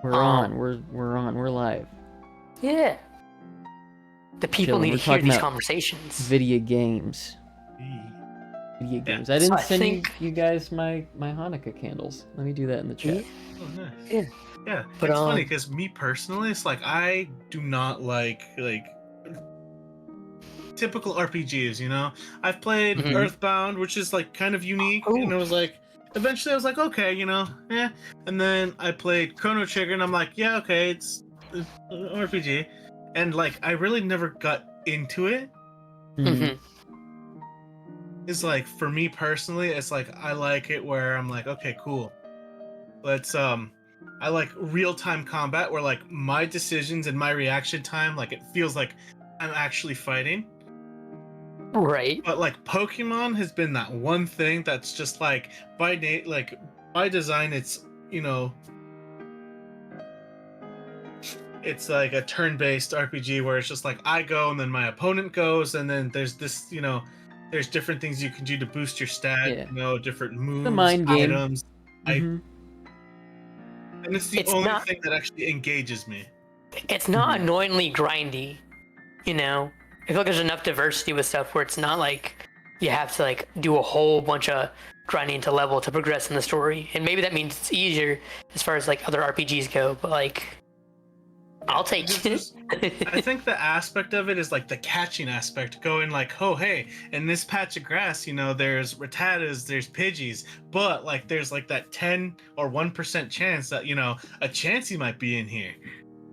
We're on. We're on. We're live. Yeah. The people need We're to hear talking these about conversations. Video games. Video games. I didn't send you guys my Hanukkah candles. Let me do that in the chat. Oh, nice. Yeah. Yeah, But, it's funny because me personally, it's like I do not like typical RPGs. You know, I've played Mhm. Earthbound, which is like kind of unique, Oh. and it was like eventually I was like, okay, you know, yeah. And then I played Chrono Trigger, and I'm like, yeah, okay, it's an RPG, and like I really never got into it. Mhm. It's like for me personally, it's like I like it where I'm like, okay, cool. Let's I like real-time combat where like my decisions and my reaction time, like it feels like I'm actually fighting. Right. But like Pokemon has been that one thing that's just like by design, it's, you know, it's like a turn-based RPG where it's just like I go and then my opponent goes, and then there's this, you know, there's different things you can do to boost your stat, Yeah. you know, different moves, The mind game. items. And it's the only thing that actually engages me. It's not annoyingly grindy, you know? I feel like there's enough diversity with stuff where it's not like you have to like do a whole bunch of grinding to level to progress in the story. And maybe that means it's easier as far as like other RPGs go, but like I'll take it. I think the aspect of it is like the catching aspect, going like, oh hey, in this patch of grass, you know, there's rattatas, there's pidgeys, but like there's like that 10 or 1% chance that, you know, a Chansey might be in here.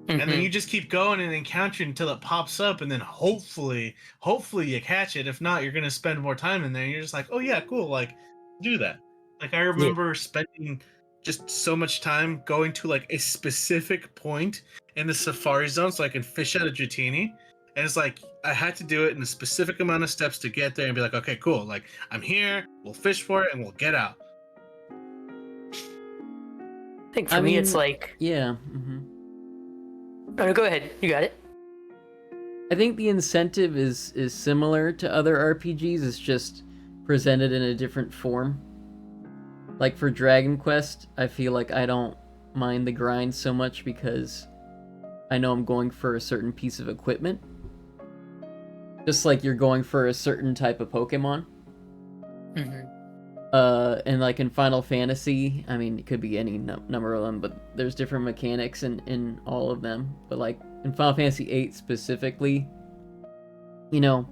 And then you just keep going and encountering until it pops up, and then hopefully you catch it. If not, you're gonna spend more time in there, and you're just like, oh yeah, cool, like do that. Like I remember spending just so much time going to like a specific point in the safari zone so I can fish out a Dratini. And it's like I had to do it in a specific amount of steps to get there and be like, okay, cool, like I'm here, we'll fish for it and we'll get out. I think for me it's like Oh, no, go ahead. You got it. I think the incentive is similar to other RPGs. It's just presented in a different form. Like for Dragon Quest, I feel like I don't mind the grind so much because I know I'm going for a certain piece of equipment. Just like you're going for a certain type of Pokemon. And like in Final Fantasy, I mean, it could be any number of them, but there's different mechanics in all of them. But like in Final Fantasy VIII specifically, you know,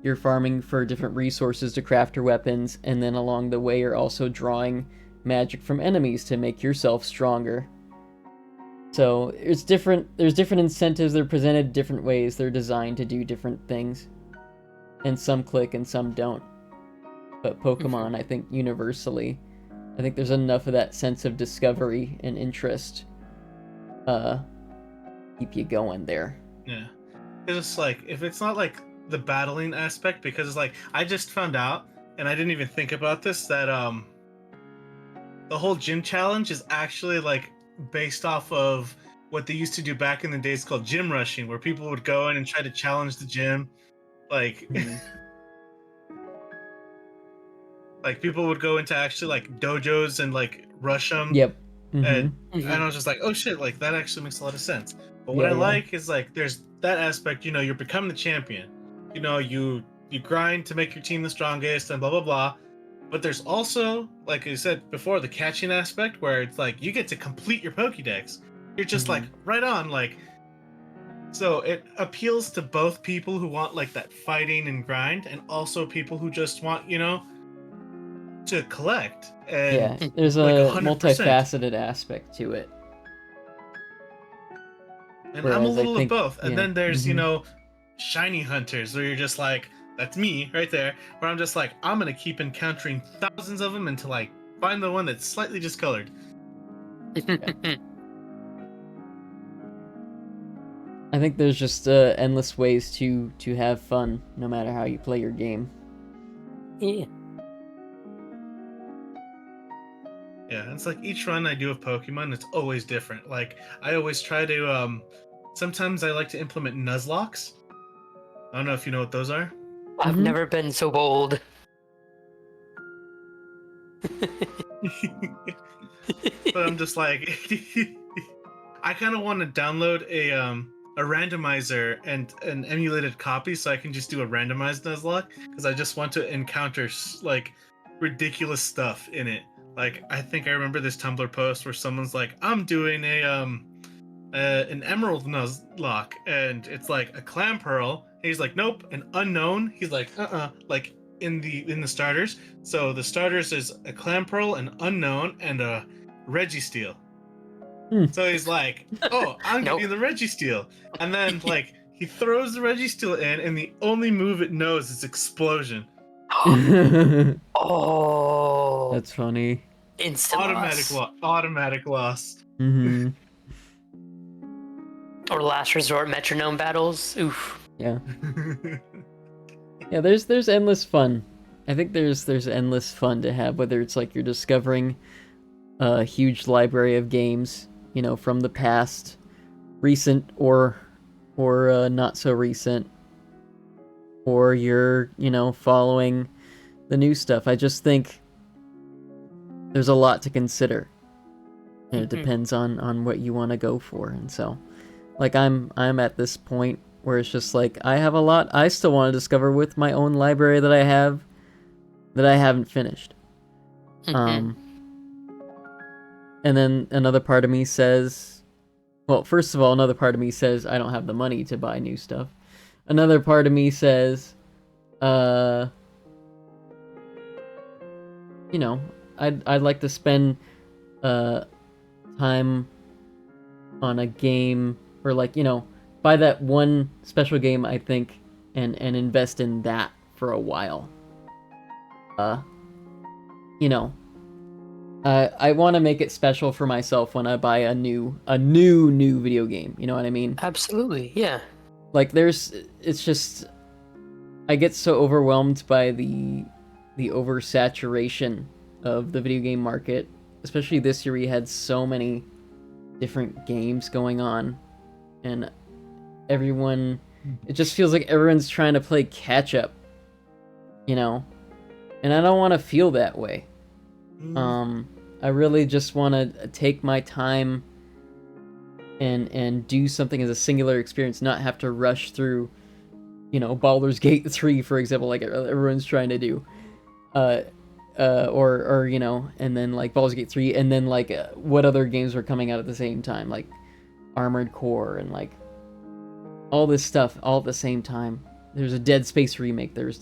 you're farming for different resources to craft your weapons, and then along the way you're also drawing magic from enemies to make yourself stronger. So there's different incentives. They're presented different ways. They're designed to do different things, and some click and some don't. But Pokemon, I think universally, I think there's enough of that sense of discovery and interest keep you going there. Yeah. It's like, if it's not like the battling aspect, because it's like, I just found out, and I didn't even think about this, that the whole gym challenge is actually like based off of what they used to do back in the days called gym rushing, where people would go in and try to challenge the gym. Like, like people would go into actually like dojos and like rush them. Yep. And I was just like, oh shit, like that actually makes a lot of sense. But what I like is like there's that aspect, you know, you're becoming the champion. You know, you grind to make your team the strongest and blah blah blah. But there's also, like I said before, the catching aspect where it's like you get to complete your Pokédex. You're just like right on, like, so it appeals to both people who want like that fighting and grind, and also people who just want, you know, to collect. And there's a like multifaceted aspect to it. And I'm a little of both. And then there's, you know, shiny hunters where you're just like, that's me right there, where I'm just like, I'm gonna keep encountering thousands of them until I find the one that's slightly discolored. I think there's just endless ways to have fun, no matter how you play your game. Yeah. Yeah, it's like each run I do of Pokemon, it's always different. Like, I always try to, sometimes I like to implement Nuzlocks. I don't know if you know what those are. I've never been so bold. But I'm just like, I kind of want to download a randomizer and an emulated copy so I can just do a randomized Nuzlocke because I just want to encounter like ridiculous stuff in it. Like I think I remember this Tumblr post where someone's like, "I'm doing an emerald Nuzlocke," and it's like a clam pearl. And he's like, "Nope, an unknown." He's like, like in the starters. So the starters is a clam pearl, an unknown, and a Registeel. So he's like, "Oh, I'm Nope. getting the Registeel," and then like he throws the Registeel in, and the only move it knows is explosion. Oh, That's funny. instant Automatic loss. automatic loss. Mm-hmm. Or last resort metronome battles. Oof. Yeah. Yeah, there's endless fun. I think there's endless fun to have, whether it's like you're discovering a huge library of games, you know, from the past, recent or not so recent, or you're, you know, following the new stuff. I just think there's a lot to consider. And it depends on what you want to go for. And so, like, I'm at this point where it's just like I have a lot I still want to discover with my own library that I have that I haven't finished. And then another part of me says, well, first of all, another part of me says I don't have the money to buy new stuff. Another part of me says, you know, I'd like to spend time on a game, or like, you know, buy that one special game, I think, and invest in that for a while. You know, I want to make it special for myself when I buy a new video game. You know what I mean? Absolutely, yeah. Like it's just, I get so overwhelmed by the oversaturation of the video game market, especially this year. We had so many different games going on, and everyone, it just feels like everyone's trying to play catch up, you know, and I don't want to feel that way. I really just want to take my time and do something as a singular experience, not have to rush through, you know, Baldur's Gate 3, for example, like everyone's trying to do, or you know, and then like Baldur's Gate 3, and then like what other games were coming out at the same time, like Armored Core and like all this stuff all at the same time. There's a Dead Space remake, there's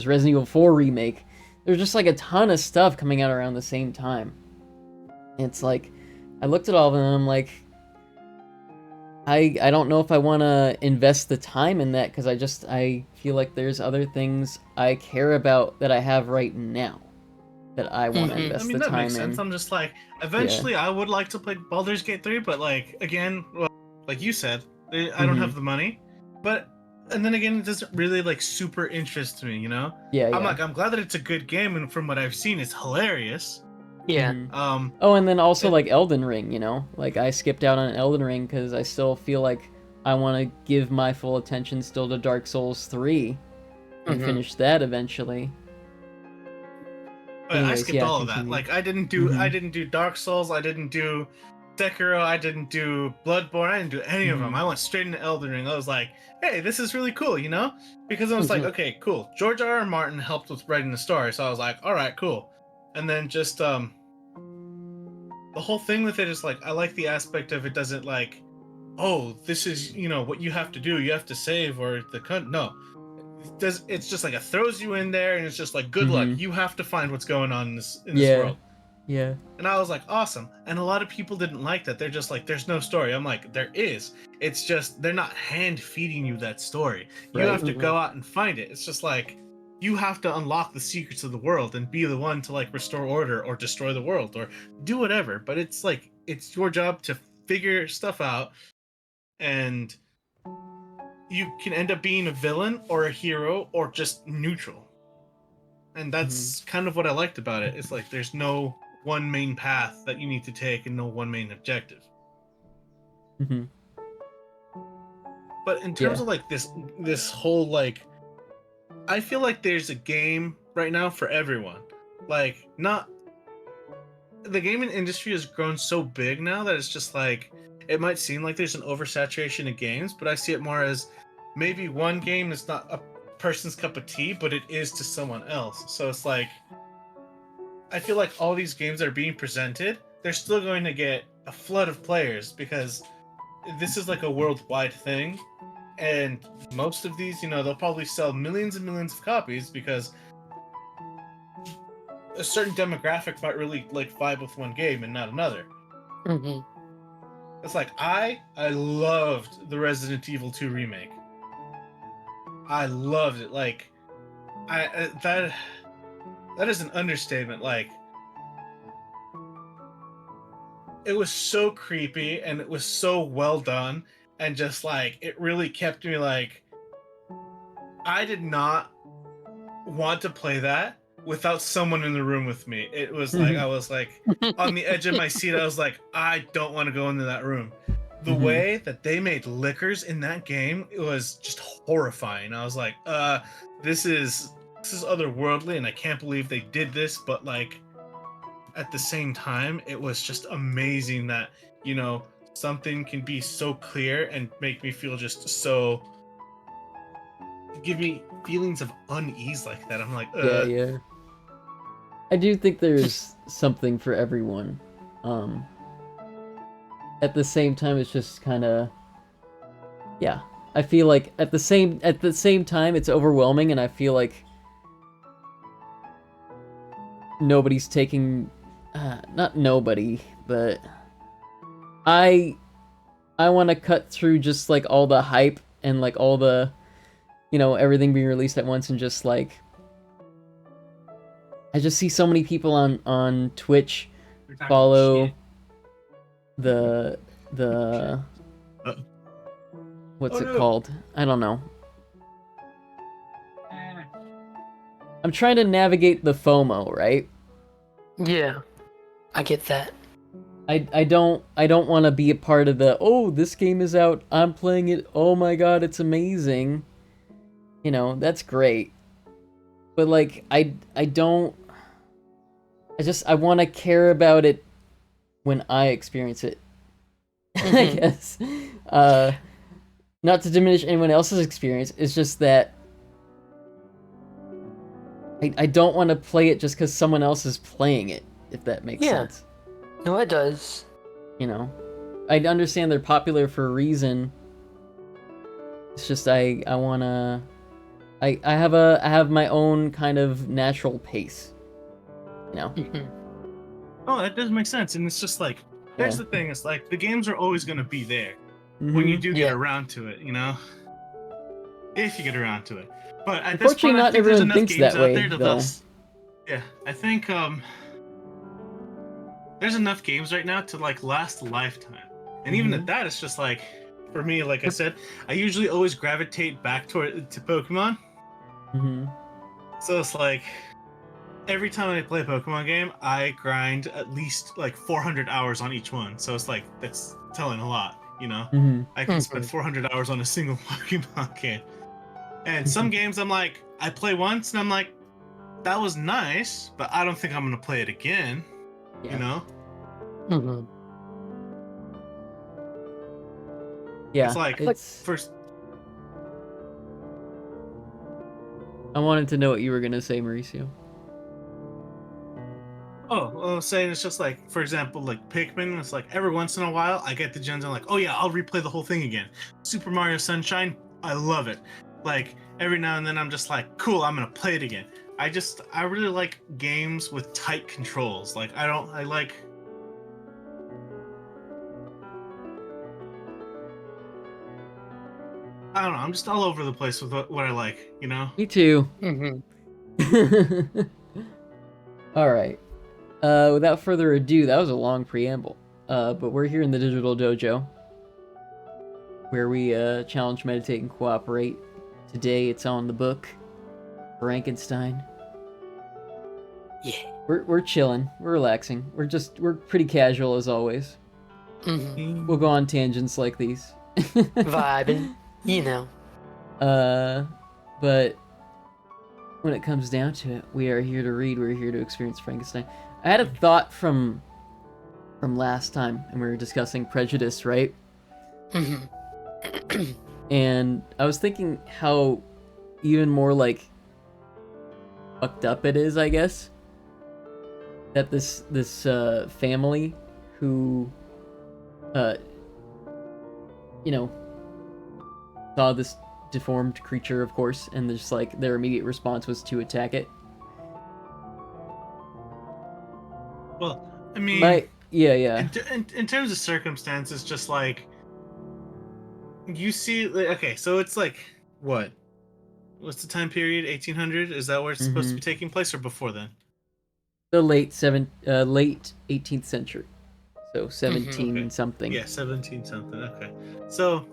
Resident Evil 4 remake. There's just like a ton of stuff coming out around the same time. It's like, I looked at all of them and I'm like, I don't know if I want to invest the time in that, because I feel like there's other things I care about that I have right now that I want to invest the that time makes sense. in. I'm just like, eventually I would like to play Baldur's Gate 3, but like, again, well, like you said, I don't have the money, but, and then again, it doesn't really like super interest me, you know? Yeah, I'm yeah. like, I'm glad that it's a good game, and from what I've seen, it's hilarious. Yeah. Oh, and then also like Elden Ring, you know? Like I skipped out on Elden Ring because I still feel like I want to give my full attention still to Dark Souls 3 and finish that eventually. But Anyways, I skipped yeah, all of continue. that. Like I didn't do Dark Souls, I didn't do Sekiro, I didn't do Bloodborne, I didn't do any of them. I went straight into Elden Ring. I was like, hey, this is really cool, you know? Because I was like, okay, cool. George R.R. Martin helped with writing the story, so I was like, all right, cool. And then just the whole thing with it is like, I like the aspect of it doesn't like, oh, this is, you know, what you have to do. You have to save, or no. It's just like it throws you in there, and it's just like, good luck. You have to find what's going on in this world. Yeah. And I was like, awesome. And a lot of people didn't like that. They're just like, there's no story. I'm like, there is. It's just they're not hand feeding you that story. You have to go out and find it. It's just like, you have to unlock the secrets of the world and be the one to like restore order or destroy the world or do whatever. But it's like, it's your job to figure stuff out, and you can end up being a villain or a hero or just neutral. And that's kind of what I liked about it. It's like there's no one main path that you need to take and no one main objective. But in terms of like this whole like, I feel like there's a game right now for everyone. Like, not the gaming industry has grown so big now that it's just like, it might seem like there's an oversaturation of games, but I see it more as maybe one game is not a person's cup of tea, but it is to someone else. So it's like, I feel like all these games that are being presented, they're still going to get a flood of players because this is like a worldwide thing. And most of these, they'll probably sell millions and millions of copies because a certain demographic might really like vibe with one game and not another. Mm-hmm. It's like I loved the Resident Evil 2 remake. I loved it. Like that is an understatement. Like it was so creepy and it was so well done, and just like it really kept me like I did not want to play that without someone in the room with me. It was like I was like on the edge of my seat. I was like, I don't want to go into that room. The way that they made liquors in that game, it was just horrifying. I was like, this is otherworldly, and I can't believe they did this. But like at the same time, it was just amazing that something can be so clear and make me feel just so, give me feelings of unease like that. I'm like, Yeah. I do think there's something for everyone. At the same time, it's just kind of, yeah. I feel like at the same time, it's overwhelming, and I feel like nobody's taking, not nobody, but I want to cut through just like all the hype and like all the, everything being released at once, and just like, I just see so many people on Twitch follow the what's it called? I don't know. I'm trying to navigate the FOMO, right? Yeah, I get that. I don't want to be a part of the, oh, this game is out, I'm playing it, oh my god, it's amazing. That's great. But like I want to care about it when I experience it. I guess. Not to diminish anyone else's experience, it's just that I don't want to play it just because someone else is playing it, if that makes sense. No, it does. I understand they're popular for a reason. It's just I wanna, I have my own kind of natural pace. Oh, that does make sense. And it's just like, here's the thing, it's like the games are always gonna be there when you do get around to it, if you get around to it. But at this point, I think there's enough games out there to thus. Yeah, I think there's enough games right now to like last a lifetime. And even at that, it's just like, for me, like I said, I usually always gravitate back to Pokemon. So it's like, every time I play a Pokemon game, I grind at least like 400 hours on each one. So it's like, that's telling a lot, I can spend 400 hours on a single Pokemon game. And some games I'm like, I play once and I'm like, that was nice, but I don't think I'm going to play it again, Yeah. It's like first. I wanted to know what you were gonna say, Mauricio. Oh, well, I was saying it's just like, for example, like Pikmin. It's like every once in a while I get the gens. I'm like, oh yeah, I'll replay the whole thing again. Super Mario Sunshine, I love it. Like every now and then I'm just like, cool, I'm gonna play it again. I really like games with tight controls. Like I don't know. I'm just all over the place with what I like, Me too. All right. Without further ado, that was a long preamble. But we're here in the Digital Dojo, where we challenge, meditate, and cooperate. Today, it's on the book, Frankenstein. Yeah. We're chilling. We're relaxing. We're pretty casual as always. We'll go on tangents like these. Vibing. But when it comes down to it, we are here to read, we're here to experience Frankenstein. I had a thought from from last time, and we were discussing prejudice, right? And I was thinking how even more like fucked up it is, I guess, that this family who you know, saw this deformed creature, of course, and just like their immediate response was to attack it. Well, I mean, yeah. in terms of circumstances, just like you see, okay, so it's like what? What's the time period? 1800? Is that where it's supposed to be taking place, or before then? The late 18th century, so 17 Okay. something. Yeah, 17 something. Okay, so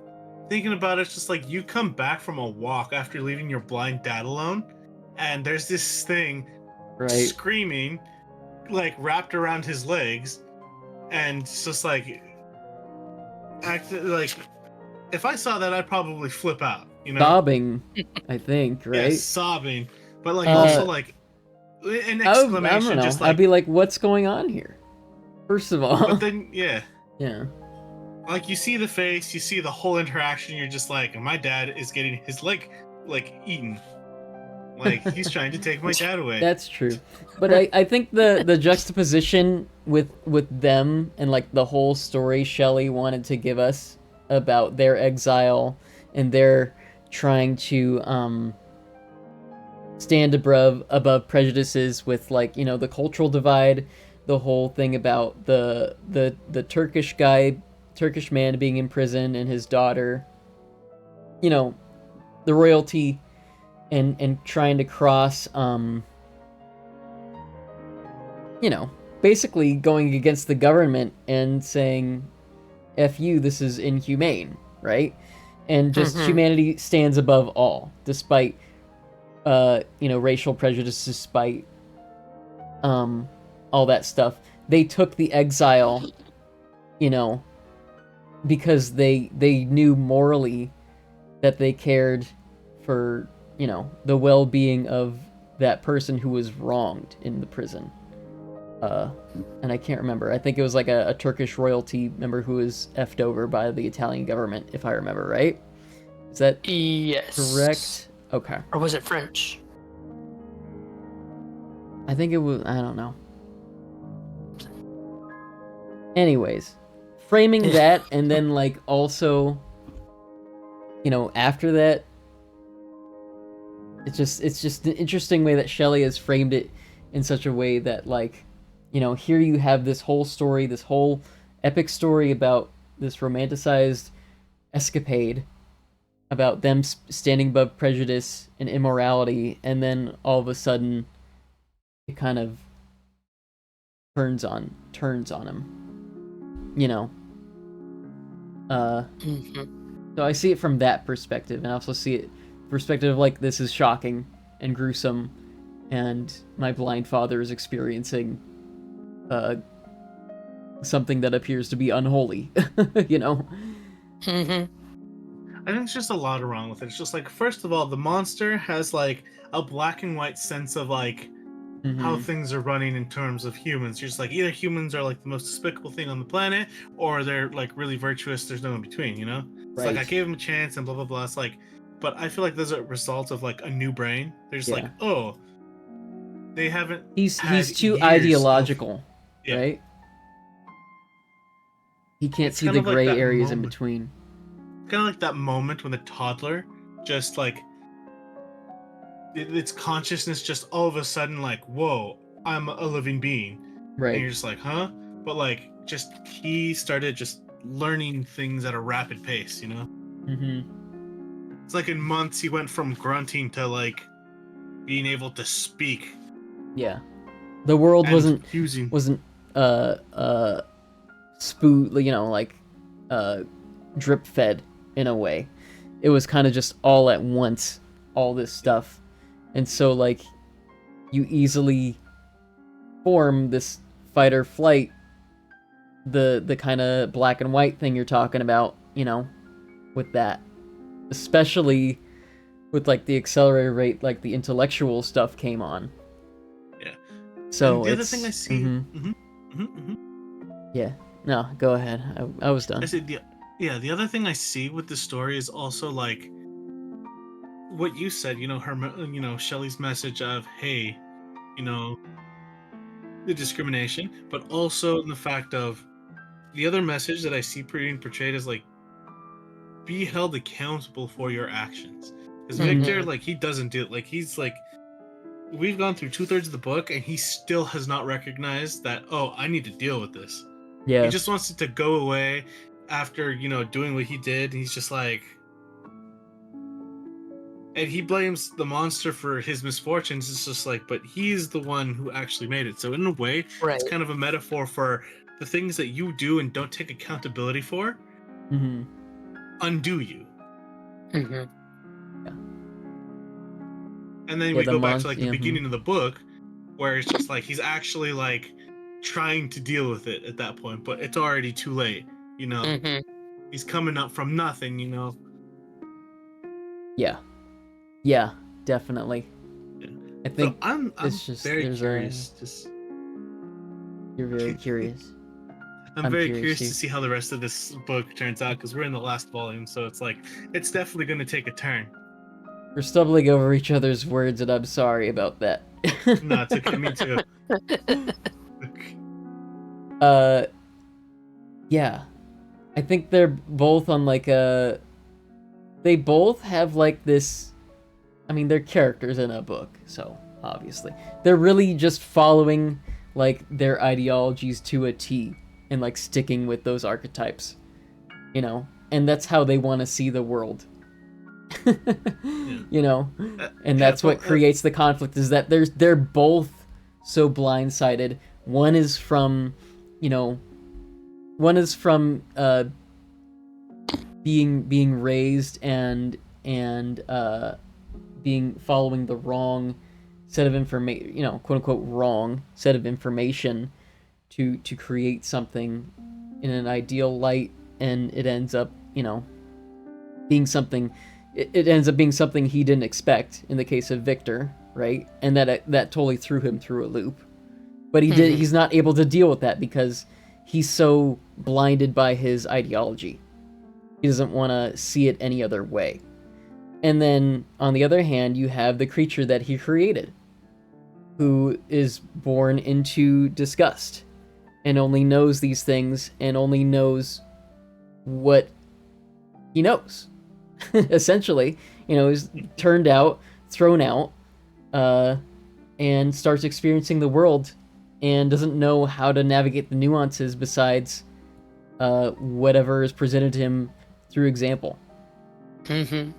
thinking about it, it's just like you come back from a walk after leaving your blind dad alone, and there's this thing Right. screaming, like wrapped around his legs, and it's just like like if I saw that, I'd probably flip out, you know? Sobbing, I think, right? Yeah, sobbing, but like also like an exclamation, I don't know. just like, I'd be like, "What's going on here?" First of all. but then yeah, like you see the face, you see the whole interaction, you're just like, my dad is getting his leg like eaten, like he's trying to take my dad away. That's true, but I think the juxtaposition with them and like the whole story Shelley wanted to give us about their exile and their trying to stand above prejudices with, like, you know, the cultural divide, the whole thing about the Turkish man being in prison and his daughter, you know, the royalty and trying to cross you know, basically going against the government and saying, F you, this is inhumane, right? And just humanity stands above all, despite you know, racial prejudice, despite all that stuff. They took the exile, you know, because they knew morally that they cared for, you know, the well-being of that person who was wronged in the prison. And I can't remember. I think it was like a Turkish royalty member who was effed over by the Italian government, if I remember right. Is that correct? Okay. Or was it French? I think it was, I don't know. Anyways, framing that, and then like also, you know, after that, it's just an interesting way that Shelley has framed it in such a way that, like, you know, here you have this whole story, this whole epic story about this romanticized escapade, about them standing above prejudice and immorality, and then all of a sudden it kind of turns on him, you know. So I see it from that perspective, and I also see it perspective of, like, this is shocking and gruesome, and my blind father is experiencing something that appears to be unholy, you know. I think it's just a lot wrong with it. It's just like, first of all, the monster has like a black and white sense of like how things are running in terms of humans. You're just like, either humans are like the most despicable thing on the planet, or they're like really virtuous. There's no in between, you know? It's like, I gave him a chance and blah blah blah. It's like, but I feel like there's a result of like a new brain. They're just like, oh, they haven't. He's too ideological, yeah. right? He can't see the gray areas in between. Kind of like that moment when the toddler just like its consciousness just all of a sudden like, whoa, I'm a living being, right? And you're just like, huh? But like, just he started just learning things at a rapid pace, you know. It's like in months he went from grunting to like being able to speak. Yeah, the world wasn't you know, like drip fed in a way. It was kind of just all at once, all this stuff. And so, like, you easily form this fight or flight, the kind of black and white thing you're talking about, you know, with that. Especially with, like, the accelerator rate, like, the intellectual stuff came on. Yeah. So and the other thing I see... Yeah. No, go ahead. I was done. I said the other thing I see with the story is also like what you said, Shelley's message of, hey, you know, the discrimination, but also the fact of the other message that I see being portrayed is like, be held accountable for your actions. Because Victor, Mhm. like, he doesn't do it. Like, he's like, we've gone through 2/3 of the book, and he still has not recognized that, oh, I need to deal with this. He Yeah. just wants it to go away after, doing what he did. And he's just like, and he blames the monster for his misfortunes. It's just like, but he's the one who actually made it. So in a way, Right. it's kind of a metaphor for the things that you do and don't take accountability for Mm-hmm. undo you. Mhm. And then Yeah, we the go back to like the yeah, beginning of the book, where it's just like he's actually like trying to deal with it at that point, but it's already too late. Mhm. He's coming up from nothing. Yeah. Yeah, definitely. Yeah. I So think I'm it's just very there's curious. Just you're very curious. I'm I'm very curious curious too. to see how the rest of this book turns out because we're in the last volume, so it's like it's definitely going to take a turn. We're stumbling over each other's words, and I'm sorry about that. No, it's okay. Me too. uh, yeah. I think they're both on like a. They both have like this. I mean, they're characters in a book, so obviously they're really just following like their ideologies to a T and like sticking with those archetypes, and that's how they want to see the world. Yeah. you know, and Yeah. that's what creates the conflict is that they're both so blindsided. One is from, you know, one is from being raised and being following the wrong set of information, quote unquote wrong set of information to create something in an ideal light, and it ends up, being something. It ends up being something he didn't expect in the case of Victor, right? And that totally threw him through a loop. But he's not able to deal with that because he's so blinded by his ideology. He doesn't want to see it any other way. And then, on the other hand, you have the creature that he created, who is born into disgust and only knows these things and only knows what he knows. Essentially, is turned out, thrown out, and starts experiencing the world and doesn't know how to navigate the nuances besides whatever is presented to him through example. Mhm.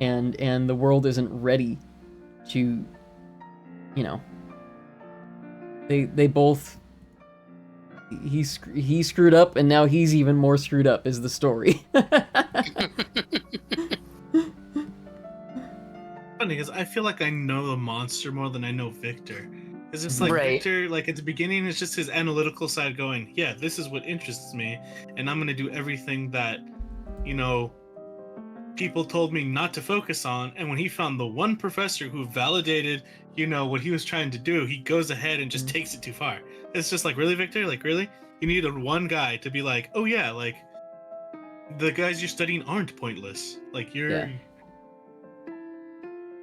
And the world isn't ready to, they both, he screwed up and now he's even more screwed up is the story. Funny because I feel like I know the monster more than I know Victor. Because it's like Right. Victor, like at the beginning, it's just his analytical side going, yeah, this is what interests me, and I'm gonna do everything that, people told me not to focus on. And when he found the one professor who validated, what he was trying to do, he goes ahead and just takes it too far. It's just like, really, Victor? Like, really? You needed one guy to be like, oh yeah, like the guys you're studying aren't pointless. Like you're. Yeah.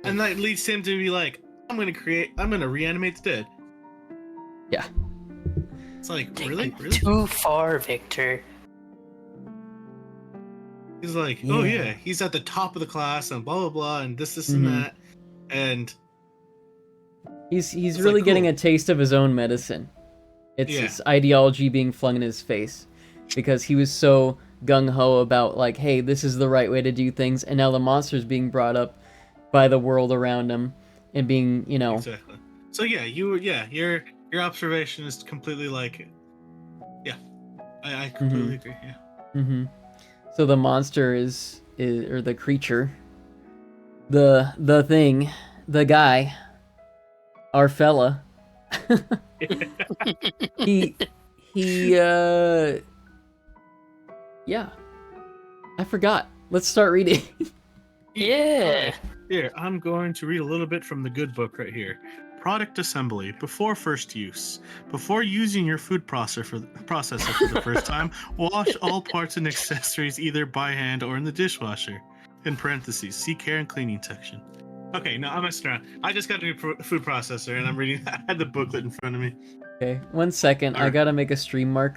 And that leads him to be like, I'm gonna reanimate the dead. Yeah. It's like, Taking really? too far, Victor. He's like, oh yeah, he's at the top of the class and blah blah blah and this and that, and he's it's really like, getting cool. a taste of his own medicine. It's his ideology being flung in his face because he was so gung-ho about like, hey, this is the right way to do things, and now the monster's being brought up by the world around him and being, Exactly. So yeah, your observation is completely like, yeah, I completely agree. Yeah. So the monster is or the creature, the thing, the guy, our fella. he yeah. I forgot. Let's start reading. Yeah. Here, I'm going to read a little bit from the good book right here. Product assembly before first use. Before using your food processor for the first time, wash all parts and accessories either by hand or in the dishwasher. In parentheses, see care and cleaning section. Okay, no, I'm messing around. I just got a new food processor and I'm reading. I had the booklet in front of me. Okay, 1 second. I Alright. gotta make a stream mark